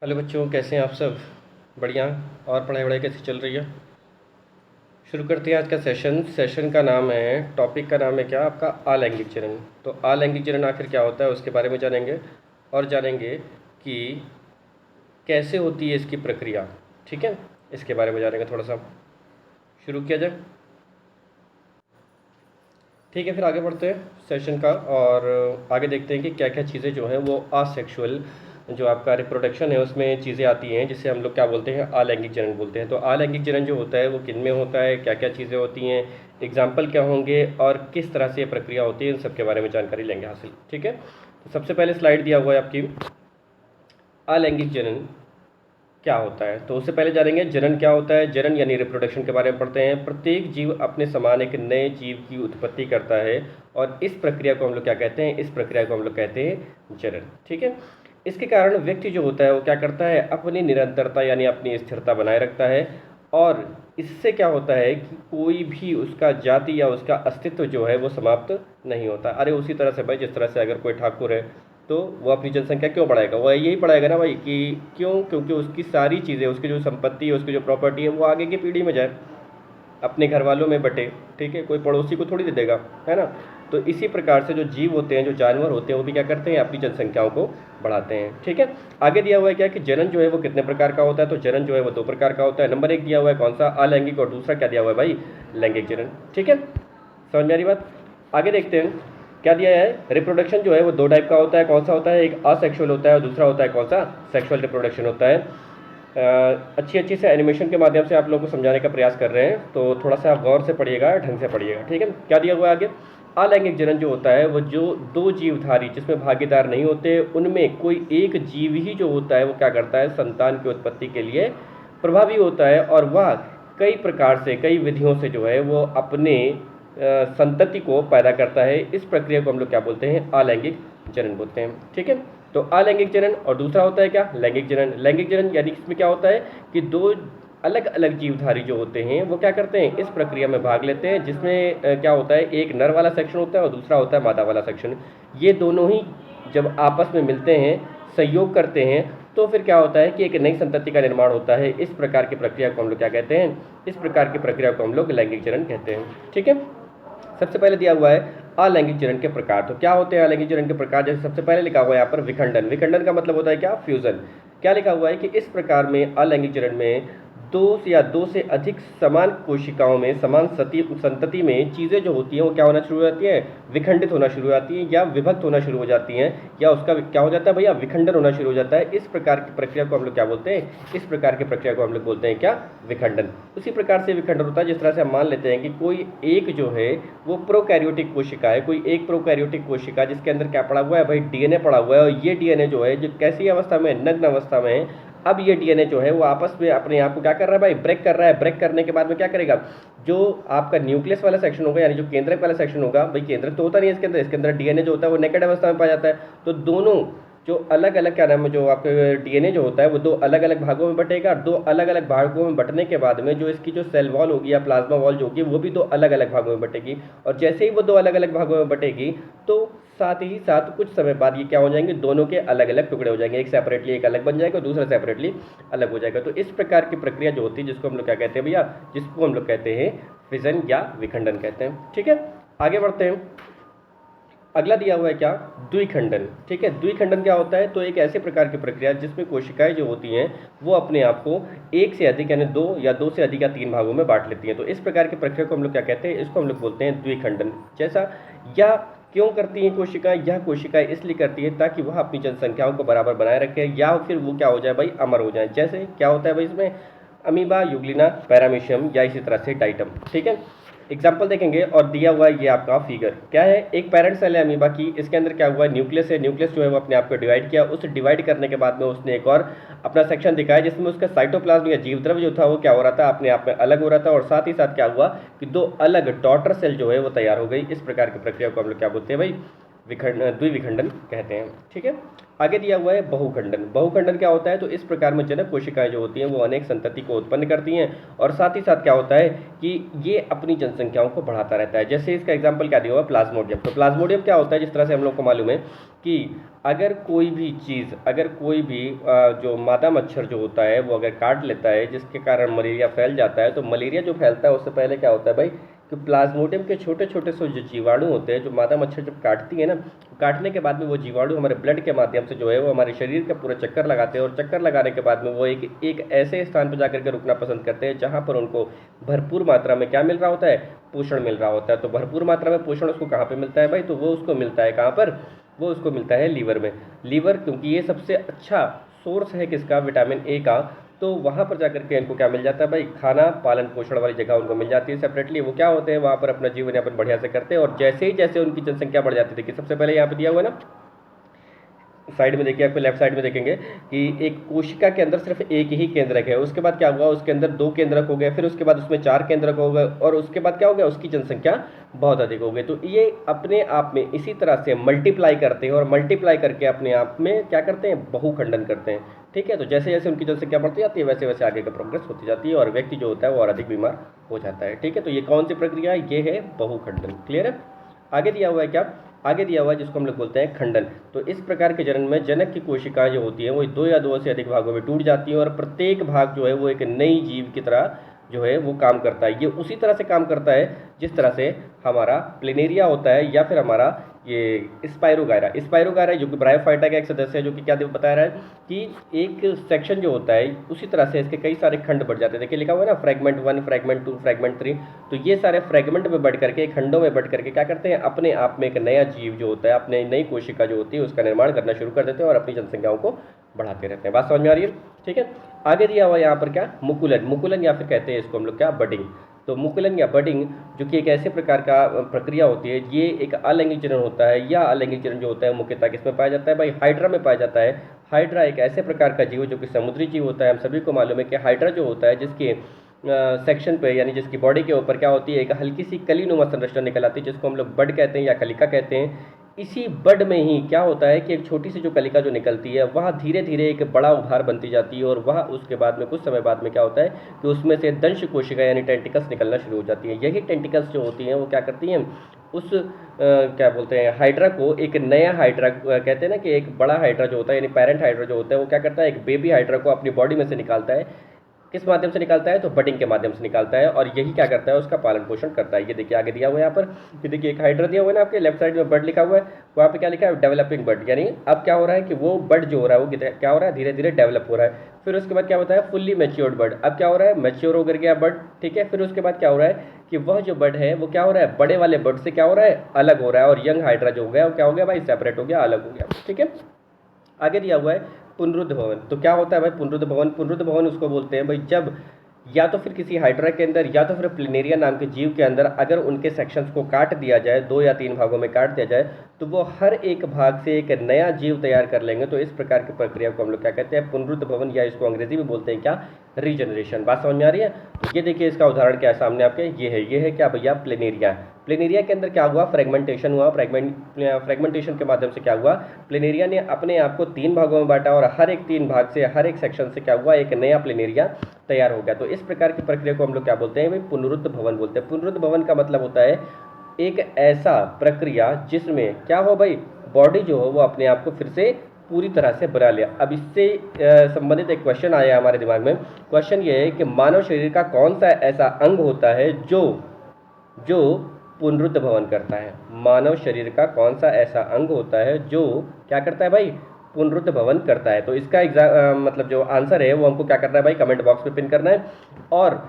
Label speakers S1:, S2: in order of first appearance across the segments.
S1: Hello बच्चों, कैसे हैं आप सब? बढ़िया। और पढ़ाई वढ़ाई कैसी चल रही है? शुरू करते हैं आज का सेशन का नाम है, टॉपिक का नाम है क्या आपका? अलैंगिक जनन। तो अलैंगिक जनन आखिर क्या होता है उसके बारे में जानेंगे, और जानेंगे कि कैसे होती है इसकी प्रक्रिया। ठीक है, इसके बारे में जानेंगे थोड़ा सा। शुरू किया जाए? ठीक है, फिर आगे बढ़ते हैं सेशन का, और आगे देखते हैं कि क्या क्या चीज़ें जो हैं वो असेक्सुअल, जो आपका रिप्रोडक्शन है उसमें चीज़ें आती हैं, जिसे हम लोग क्या बोलते हैं? अलैंगिक जनन बोलते हैं। तो अलैंगिक जनन जो होता है वो किन में होता है, क्या क्या चीज़ें होती हैं, एग्जाम्पल क्या होंगे, और किस तरह से ये प्रक्रिया होती है, इन सब के बारे में जानकारी लेंगे हासिल। ठीक है, तो सबसे पहले स्लाइड दिया हुआ है आपकी, अलैंगिक जनन क्या होता है। तो उससे पहले जानेंगे जनन क्या होता है। जनन यानी रिप्रोडक्शन के बारे में पढ़ते हैं। प्रत्येक जीव अपने समान एक नए जीव की उत्पत्ति करता है, और इस प्रक्रिया को हम लोग क्या कहते हैं? इस प्रक्रिया को हम लोग कहते हैं जनन। ठीक है, इसके कारण व्यक्ति जो होता है वो क्या करता है? अपनी निरंतरता यानी अपनी स्थिरता बनाए रखता है, और इससे क्या होता है कि कोई भी उसका जाति या उसका अस्तित्व जो है वो समाप्त नहीं होता। अरे उसी तरह से भाई, जिस तरह से अगर कोई ठाकुर है तो वो अपनी जनसंख्या क्यों बढ़ाएगा? वो यही बढ़ाएगा ना भाई, कि क्यों? क्योंकि उसकी सारी चीज़ें, उसकी जो संपत्ति है, उसकी जो प्रॉपर्टी है, वो आगे की पीढ़ी में जाए, अपने घर वालों में बटे। ठीक है, कोई पड़ोसी को थोड़ी दे देगा, है ना? तो इसी प्रकार से जो जीव होते हैं, जो जानवर होते हैं, वो भी क्या करते हैं? अपनी जनसंख्याओं को बढ़ाते हैं। ठीक है, आगे दिया हुआ है क्या कि जनन जो है वो कितने प्रकार का होता है। तो जनन जो है वो दो प्रकार का होता है। नंबर एक दिया हुआ है कौन सा? अलैंगिक, और दूसरा क्या दिया हुआ है भाई? लैंगिक जनन। ठीक है, समझ में आ रही बात? आगे देखते हैं क्या दिया है। रिप्रोडक्शन जो है वो दो टाइप का होता है। कौन सा होता है? एक असेक्सुअल होता है, और दूसरा होता है कौन सा? सेक्सुअल रिप्रोडक्शन होता है। अच्छी अच्छी से एनिमेशन के माध्यम से आप लोगों को समझाने का प्रयास कर रहे हैं, तो थोड़ा सा आप गौर से पढ़िएगा, ढंग से पढ़िएगा। ठीक है, क्या दिया हुआ है आगे? अलैंगिक जनन जो होता है वो जो दो जीवधारी जिसमें भागीदार नहीं होते, उनमें कोई एक जीव ही जो होता है वो क्या करता है? संतान की उत्पत्ति के लिए प्रभावी होता है, और वह कई प्रकार से, कई विधियों से जो है वो अपने संतति को पैदा करता है। इस प्रक्रिया को हम लोग क्या बोलते हैं? अलैंगिक जनन बोलते हैं। ठीक है, तो अलैंगिक जनन, और दूसरा होता है क्या? लैंगिक जनन। लैंगिक जनन यानी इसमें क्या होता है कि दो अलग अलग जीवधारी जो होते हैं वो क्या करते हैं? इस प्रक्रिया में भाग लेते हैं, जिसमें क्या होता है? एक नर वाला सेक्शन होता है और दूसरा होता है मादा वाला सेक्शन। ये दोनों ही जब आपस में मिलते हैं, सहयोग करते हैं, तो फिर क्या होता है कि एक नई संतति का निर्माण होता है। इस प्रकार की प्रक्रिया को हम लोग क्या कहते हैं? इस प्रकार की प्रक्रिया को हम लोग लैंगिक जनन कहते हैं। ठीक है, सबसे पहले दिया हुआ है अलैंगिक जनन के प्रकार। तो क्या होते हैं अलैंगिक जनन के प्रकार? जैसे सबसे पहले लिखा हुआ है यहाँ पर विखंडन। विखंडन का मतलब होता है क्या? फ्यूजन। क्या लिखा हुआ है कि इस प्रकार में अलैंगिक जनन में दो से अधिक समान कोशिकाओं में, समान संतति में चीज़ें जो होती हैं वो क्या होना शुरू हो जाती हैं? विखंडित होना शुरू हो जाती हैं, या विभक्त होना शुरू हो जाती हैं, या उसका क्या हो जाता है भैया? विखंडन होना शुरू हो जाता है। इस प्रकार की प्रक्रिया को हम लोग क्या बोलते हैं? इस प्रकार की प्रक्रिया को हम लोग बोलते हैं क्या? विखंडन। उसी प्रकार से विखंडन होता है जिस तरह से हम मान लेते हैं कि कोई एक जो है वो प्रोकैरियोटिक कोशिका है, कोई एक प्रोकैरियोटिक कोशिका जिसके अंदर क्या पड़ा हुआ है भाई? डीएनए पड़ा हुआ है, और ये डीएनए जो है जो कैसी अवस्था में? नग्न अवस्था में है। अब ये डीएनए जो है वो आपस में अपने आप को क्या कर रहा है भाई? ब्रेक कर रहा है। ब्रेक करने के बाद में क्या करेगा? जो आपका न्यूक्लियस वाला सेक्शन होगा, यानी जो केंद्रक वाला सेक्शन होगा, भाई केंद्रक तो होता नहीं है इसके अंदर डीएनए जो होता है वो नेकेड अवस्था में पाया जाता है। तो दोनों जो अलग अलग क्या नाम है, जो आपके डीएनए जो होता है वो दो अलग अलग भागों में बटेगा। दो अलग अलग भागों में बटने के बाद में जो इसकी जो सेल वॉल होगी या प्लाज्मा वॉल जो होगी वो भी दो अलग अलग भागों में बटेगी, और जैसे ही वो दो अलग अलग भागों में बटेगी तो साथ ही साथ कुछ समय बाद ये क्या हो जाएंगे? दोनों के अलग अलग टुकड़े हो जाएंगे। एक सेपरेटली एक अलग बन जाएगा, दूसरा सेपरेटली अलग हो जाएगा। तो इस प्रकार की प्रक्रिया जो होती है जिसको हम लोग क्या कहते हैं भैया? जिसको हम लोग कहते हैं फिजन या विखंडन कहते हैं। ठीक है, आगे बढ़ते हैं। अगला दिया हुआ है क्या? द्विखंडन। ठीक है, द्विखंडन क्या होता है? तो एक ऐसे प्रकार की प्रक्रिया जिसमें कोशिकाएं जो होती हैं वो अपने आप को एक से अधिक यानी दो या दो से अधिक या तीन भागों में बांट लेती हैं। तो इस प्रकार की प्रक्रिया को हम लोग क्या कहते हैं? इसको हम लोग बोलते हैं द्विखंडन। जैसा, या क्यों करती हैं कोशिकाएं? यह कोशिकाएं इसलिए करती हैं ताकि वह अपनी जनसंख्याओं को बराबर बनाए रखे, या फिर वो क्या हो जाए भाई? अमर हो जाए। जैसे क्या होता है भाई इसमें? अमीबा, यूग्लिना, पैरामीशियम, या इसी तरह से टाइटम। ठीक है, एग्जाम्पल देखेंगे, और दिया हुआ है ये आपका फिगर क्या है? एक पेरेंट सेल है अमीबा की, इसके अंदर क्या हुआ है? न्यूक्लियस है। न्यूक्लियस जो है वो अपने आप को डिवाइड किया। उस डिवाइड करने के बाद में उसने एक और अपना सेक्शन दिखाया जिसमें उसका साइटोप्लाज्म या जीव द्रव्य जो था वो क्या हो रहा था? अपने आप में अलग हो रहा था, और साथ ही साथ क्या हुआ कि दो अलग डॉटर सेल जो है वो तैयार हो गई। इस प्रकार की प्रक्रिया को हम लोग क्या बोलते हैं भाई? द्विविखंडन कहते हैं। ठीक है, आगे दिया हुआ है बहुखंडन। बहुखंडन क्या होता है, तो इस प्रकार में जनक कोशिकाएं जो होती हैं वो अनेक संतति को उत्पन्न करती हैं और साथ ही साथ क्या होता है कि ये अपनी जनसंख्याओं को बढ़ाता रहता है। जैसे इसका एग्जाम्पल क्या दिया हुआ है, प्लाज्मोडियम। तो प्लाज्मोडियम क्या होता है, जिस तरह से हम लोग को मालूम है कि अगर कोई भी चीज़, अगर कोई भी जो मादा मच्छर जो होता है वो अगर काट लेता है जिसके कारण मलेरिया फैल जाता है, तो मलेरिया जो फैलता है उससे पहले क्या होता है भाई कि प्लाज्मोडियम के छोटे छोटे से जो जीवाणु होते हैं, जो मादा मच्छर जब काटती है ना, काटने के बाद में वो जीवाणु हमारे ब्लड के माध्यम से जो है वो हमारे शरीर का पूरा चक्कर लगाते हैं और चक्कर लगाने के बाद में वो एक ऐसे स्थान पर जाकर के रुकना पसंद करते हैं जहाँ पर उनको भरपूर मात्रा में क्या मिल रहा होता है, पोषण मिल रहा होता है। तो भरपूर मात्रा में पोषण उसको कहाँ पर मिलता है भाई, तो वो उसको मिलता है कहाँ पर, वो उसको मिलता है लीवर में। लीवर क्योंकि ये सबसे अच्छा सोर्स है किसका, विटामिन ए का, तो वहाँ पर जाकर के इनको क्या मिल जाता है भाई, खाना पालन पोषण वाली जगह उनको मिल जाती है सेपरेटली। वो क्या होते हैं वहाँ पर अपना जीवन यापन बढ़िया से करते हैं और जैसे ही जैसे उनकी जनसंख्या बढ़ जाती है, देखिए सबसे पहले यहाँ पे दिया हुआ है ना, साइड में देखिए, आपको लेफ्ट साइड में देखेंगे कि एक कोशिका के अंदर सिर्फ एक ही केंद्रक है, उसके बाद क्या हुआ, उसके अंदर 2 केंद्रक हो गए, फिर उसके बाद उसमें 4 केंद्रक हो गए और उसके बाद क्या हो गया, उसकी जनसंख्या बहुत अधिक हो गई। तो ये अपने आप में इसी तरह से मल्टीप्लाई करते हैं और मल्टीप्लाई करके अपने आप में क्या करते हैं, बहुखंडन करते हैं। ठीक है, तो जैसे जैसे उनकी जनसंख्या बढ़ती जाती है वैसे वैसे आगे का प्रोग्रेस होती जाती है और व्यक्ति जो होता है वो और अधिक बीमार हो जाता है। ठीक है, तो ये कौन सी प्रक्रिया है, ये है बहुखंडन। क्लियर है। आगे दिया हुआ है क्या, आगे दिया हुआ है जिसको हम लोग बोलते हैं खंडन। तो इस प्रकार के जनन में जनक की कोशिकाएं जो होती हैं वो 2 या 2 से अधिक भागों में टूट जाती हैं और प्रत्येक भाग जो है वो एक नई जीव की तरह जो है वो काम करता है। ये उसी तरह से काम करता है जिस तरह से हमारा प्लेनेरिया होता है या फिर हमारा ये स्पाइरोगायरा जो कि ब्रायोफाइटा का एक सदस्य है, जो कि क्या बता रहा है कि एक सेक्शन जो होता है उसी तरह से इसके कई सारे खंड बढ़ जाते हैं। देखिए लिखा हुआ है ना, फ्रैगमेंट 1, फ्रैगमेंट 2, फ्रैगमेंट 3। तो ये सारे फ्रैगमेंट में बढ़ करके, खंडों में बढ़ करके क्या करते हैं, अपने आप में एक नया जीव जो होता है, अपने नई कोशिका जो होती है उसका निर्माण करना शुरू कर देते हैं और अपनी जनसंख्याओं को बढ़ाते रहते हैं। बात समझ में आ रही है। ठीक है, आगे दिया हुआ यहाँ पर क्या, मुकुलन या फिर कहते हैं इसको हम लोग क्या, बडिंग। तो मुकुलन या बडिंग जो कि एक ऐसे प्रकार का प्रक्रिया होती है, ये एक अलैंगिक जनन होता है या अलैंगिक जनन जो होता है मुख्यतः किसमें पाया जाता है भाई, हाइड्रा में पाया जाता है। हाइड्रा एक ऐसे प्रकार का जीव जो कि समुद्री जीव होता है। हम सभी को मालूम है कि हाइड्रा जो होता है जिसके सेक्शन पे यानी जिसकी बॉडी के ऊपर क्या होती है, एक हल्की सी कलीनुमा संरचना निकल आती है जिसको हम लोग बड कहते हैं या कलिका कहते हैं। इसी बड में ही क्या होता है कि एक छोटी सी जो कलिका जो निकलती है वह धीरे धीरे एक बड़ा उभार बनती जाती है और वह उसके बाद में कुछ समय बाद में क्या होता है कि उसमें से दंश कोशिका यानी टेंटिकल्स निकलना शुरू हो जाती है। यही टेंटिकल्स जो होती हैं वो क्या करती हैं, उस क्या बोलते हैं, हाइड्रा को एक नया हाइड्रा कहते हैं ना, कि एक बड़ा हाइड्रा जो होता है यानी पेरेंट हाइड्रा जो होता है वो क्या करता है, एक बेबी हाइड्रा को अपनी बॉडी में से निकालता है। किस माध्यम से निकालता है, तो बडिंग के माध्यम से निकालता है और यही क्या करता है, उसका पालन पोषण करता है। ये देखिए आगे दिया हुआ है यहाँ पर, ये देखिए एक हाइड्रा दिया हुआ है ना, आपके लेफ्ट साइड में बड लिखा हुआ है, वहाँ पे क्या लिखा है, डेवलपिंग बड। यानी अब क्या हो रहा है कि वो बड जो हो रहा है वो क्या हो रहा है, धीरे धीरे डेवलप हो रहा है। फिर उसके बाद क्या होता है, फुल्ली मैच्योर्ड बड। अब क्या हो रहा है, मैच्योर हो गया बड। ठीक है, फिर उसके बाद क्या हो रहा है कि वह जो बड है वो क्या हो रहा है, बड़े वाले बड से क्या हो रहा है, अलग हो रहा है और यंग हाइड्रा जो हो गया वो क्या हो गया भाई, सेपरेट हो गया, अलग हो गया। ठीक है, आगे दिया हुआ है पुनरुद्ध भवन। तो क्या होता है भाई पुनरुद्ध भवन, पुनरुद्ध भवन उसको बोलते हैं भाई जब या तो फिर किसी हाइड्रा के अंदर या तो फिर प्लेनेरिया नाम के जीव के अंदर अगर उनके सेक्शंस को काट दिया जाए, 2 या 3 भागों में काट दिया जाए, तो वो हर एक भाग से एक नया जीव तैयार कर लेंगे। तो इस प्रकार की प्रक्रिया को हम लोग क्या कहते हैं, पुनरुद्ध भवन, या इसको अंग्रेजी में बोलते हैं क्या, रीजनरेशन। बात समझ में आ रही है। तो ये देखिए इसका उदाहरण क्या है सामने आपके, ये है क्या भैया, प्लेनेरिया। प्लेनेरिया के अंदर क्या हुआ, फ्रेगमेंटेशन हुआ। फ्रेगमेंटेशन के माध्यम से क्या हुआ, प्लेनेरिया ने अपने आप को 3 भागों में बांटा और हर एक 3 भाग से, हर एक सेक्शन से क्या हुआ, एक नया प्लेनेरिया तैयार हो गया। तो इस प्रकार की प्रक्रिया को हम लोग क्या बोलते हैं भाई, पुनरुद्ध भवन बोलते हैं। पुनरुद्ध भवन का मतलब होता है एक ऐसा प्रक्रिया जिसमें क्या हो भाई, बॉडी जो हो वो अपने आप को फिर से पूरी तरह से बना लिया। अब इससे संबंधित एक क्वेश्चन आया हमारे दिमाग में। क्वेश्चन ये है कि मानव शरीर का कौन सा ऐसा अंग होता है जो पुनरुद्ध भवन करता है। मानव शरीर का कौन सा ऐसा अंग होता है जो क्या करता है भाई, पुनरुद्ध भवन करता है। तो इसका मतलब जो आंसर है वो हमको क्या करना है भाई, कमेंट बॉक्स में पिन करना है। और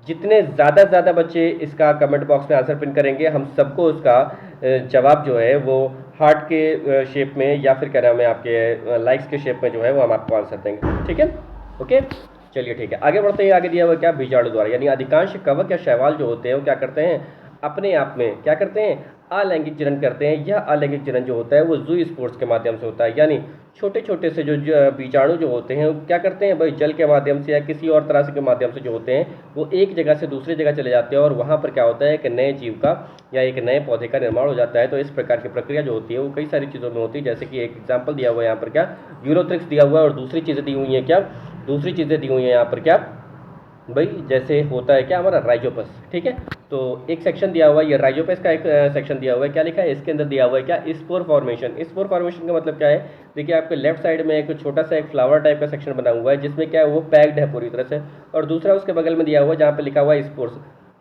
S1: जितने ज़्यादा बच्चे इसका कमेंट बॉक्स में आंसर पिन करेंगे, हम सबको उसका जवाब जो है वो हार्ट के शेप में या फिर क्या नाम है आपके लाइक्स के शेप में जो है वो हम आपको आंसर देंगे। ठीक है, ओके, चलिए ठीक है, आगे बढ़ते हैं। आगे दिया हुआ क्या, बीजाणु द्वारा, यानी अधिकांश कवक या शैवाल जो होते हैं वो क्या करते हैं, अपने आप में क्या करते हैं, अलैंगिक जनन करते हैं। यह अलैंगिक जनन जो होता है वो जू स्पोर्स के माध्यम से होता है, यानी छोटे छोटे से जो बीजाणु जो होते हैं वो क्या करते हैं भाई, जल के माध्यम से या किसी और तरह से के माध्यम से जो होते हैं वो एक जगह से दूसरी जगह चले जाते हैं और वहाँ पर क्या होता है, एक नए जीव का या एक नए पौधे का निर्माण हो जाता है। तो इस प्रकार की प्रक्रिया जो होती है वो कई सारी चीज़ों में होती है, जैसे कि एक एग्जाम्पल दिया हुआ है यहाँ पर क्या, यूरोथ्रिक्स दिया हुआ है, और दूसरी चीज़ें दी हुई हैं क्या, दूसरी चीज़ें दी हुई हैं यहाँ पर क्या भाई, जैसे होता है क्या हमारा राइजोपस। ठीक है, तो एक सेक्शन दिया हुआ है, ये राइजोपस का एक सेक्शन दिया हुआ है, क्या लिखा है इसके अंदर दिया हुआ है क्या, स्पोर फॉर्मेशन। स्पोर फॉर्मेशन का मतलब क्या है, देखिए आपके लेफ्ट साइड में एक छोटा सा एक फ्लावर टाइप का सेक्शन बना हुआ है जिसमें क्या है वो पैक्ड है पूरी तरह से, और दूसरा उसके बगल में दिया हुआ है जहाँ पे लिखा हुआ है स्पोर्स।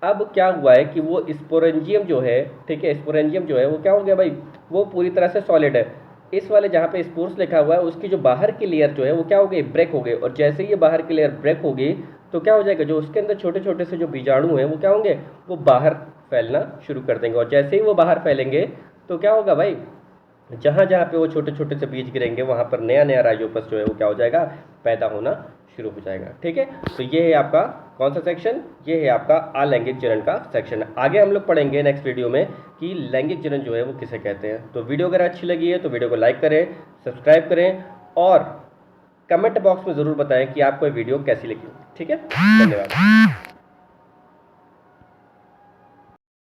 S1: अब क्या हुआ है कि वो स्पोरेंजियम जो है, ठीक है, स्पोरेंजियम जो है वो क्या हो गया भाई, वो पूरी तरह से सॉलिड है। इस वाले जहाँ पे स्पोर्स लिखा हुआ है उसकी जो बाहर की लेयर जो है वो क्या हो गई, ब्रेक हो गई, और जैसे ही ये बाहर की लेयर ब्रेक होगी तो क्या हो जाएगा, जो उसके अंदर छोटे छोटे से जो बीजाणु हैं वो क्या होंगे, वो बाहर फैलना शुरू कर देंगे, और जैसे ही वो बाहर फैलेंगे तो क्या होगा भाई, जहाँ जहाँ पे वो छोटे छोटे से बीज गिरेंगे वहाँ पर नया नया राइजोपस जो है वो क्या हो जाएगा, पैदा होना शुरू हो जाएगा। ठीक है, तो ये है आपका कौन सा सेक्शन, ये है आपका अलैंगिक जनन का सेक्शन। आगे हम लोग पढ़ेंगे नेक्स्ट वीडियो में कि लैंगिक जनन जो है वो किसे कहते हैं। तो वीडियो अगर अच्छी लगी है तो वीडियो को लाइक करें, सब्सक्राइब करें, और कमेंट बॉक्स में ज़रूर बताएं कि आपको ये वीडियो कैसी लगी। ठीक है, धन्यवाद।